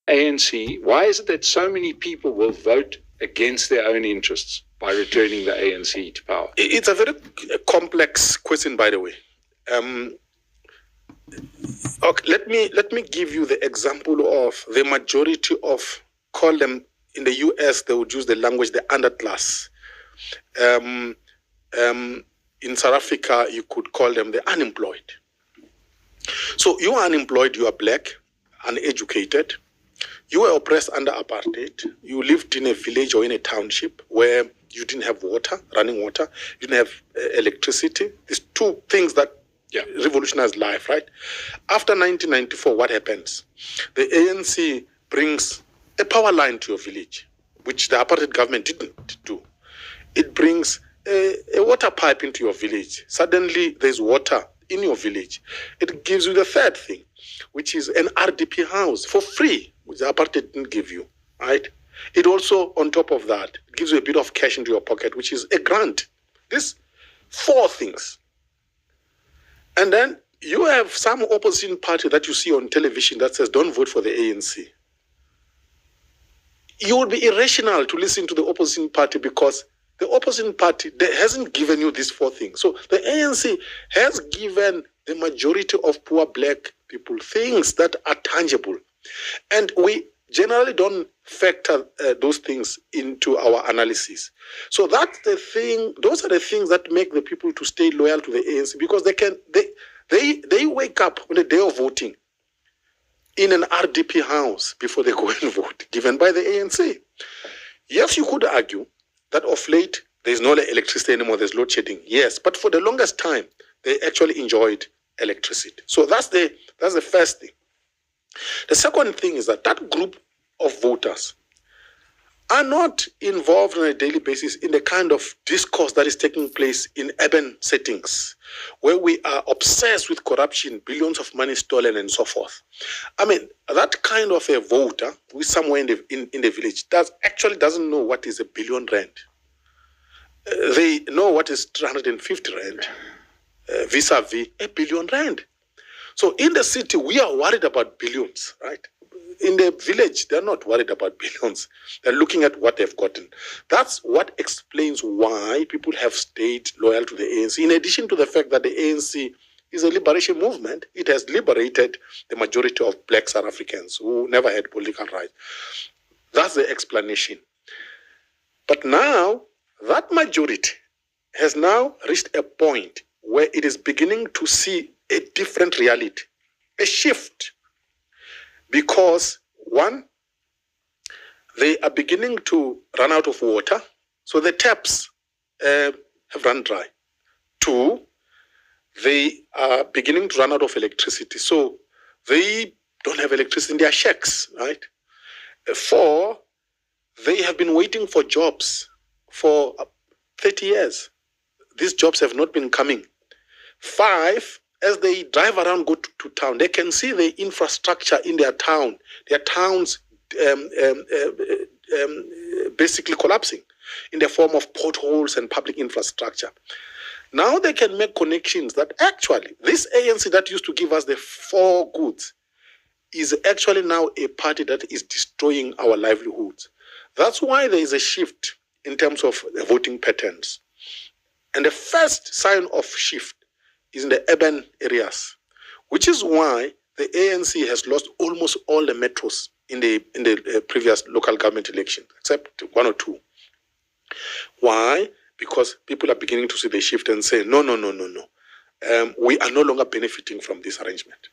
ANC, why is it that so many people will vote against their own interests by returning the ANC to power? It's a very complex question, by the way. Okay, let me give you the example of the majority of, call them, in the US they would use the language the underclass. In South Africa you could call them the unemployed. So you are unemployed, you are black, uneducated, you were oppressed under apartheid, you lived in a village or in a township where you didn't have water, running water, you didn't have electricity. These two things that revolutionized life, right? After 1994, what happens? The ANC brings a power line to your village, which the apartheid government didn't do. It brings a water pipe into your village. Suddenly, there's water in your village. It gives you the third thing, which is an RDP house for free, which the apartheid didn't give you, right? It also, on top of that, gives you a bit of cash into your pocket, which is a grant. These four things. And then you have some opposition party that you see on television that says, don't vote for the ANC. You would be irrational to listen to the opposition party because the opposition party hasn't given you these four things. So the ANC has given the majority of poor black people things that are tangible. And we generally don't factor those things into our analysis. So that's the thing. Those are the things that make the people to stay loyal to the ANC, because they wake up on the day of voting in an RDP house before they go and vote, given by the ANC. Yes, you could argue that of late there's no electricity anymore, there's load shedding. Yes, but for the longest time they actually enjoyed electricity. So that's the first thing. The second thing is that group of voters are not involved on a daily basis in the kind of discourse that is taking place in urban settings, where we are obsessed with corruption, billions of money stolen, and so forth. I mean, that kind of a voter who is somewhere in the village doesn't know what is a billion rand. They know what is 350 rand vis-a-vis a billion rand. So in the city, we are worried about billions, right? In the village, they're not worried about billions. They're looking at what they've gotten. That's what explains why people have stayed loyal to the ANC. In addition to the fact that the ANC is a liberation movement, it has liberated the majority of black South Africans who never had political rights. That's the explanation. But now, that majority has now reached a point where it is beginning to see a different reality, a shift. Because one, they are beginning to run out of water, so the taps have run dry. Two, they are beginning to run out of electricity, so they don't have electricity in their shacks, right? Four, they have been waiting for jobs for 30 years. These jobs have not been coming. Five, as they drive around, go to town, they can see the infrastructure in their town, their towns basically collapsing in the form of potholes and public infrastructure. Now they can make connections that actually this ANC that used to give us the four goods is actually now a party that is destroying our livelihoods. That's why there is a shift in terms of the voting patterns. And the first sign of shift is in the urban areas, which is why the ANC has lost almost all the metros in the previous local government election, except one or two. Why? Because people are beginning to see the shift and say, no. We are no longer benefiting from this arrangement.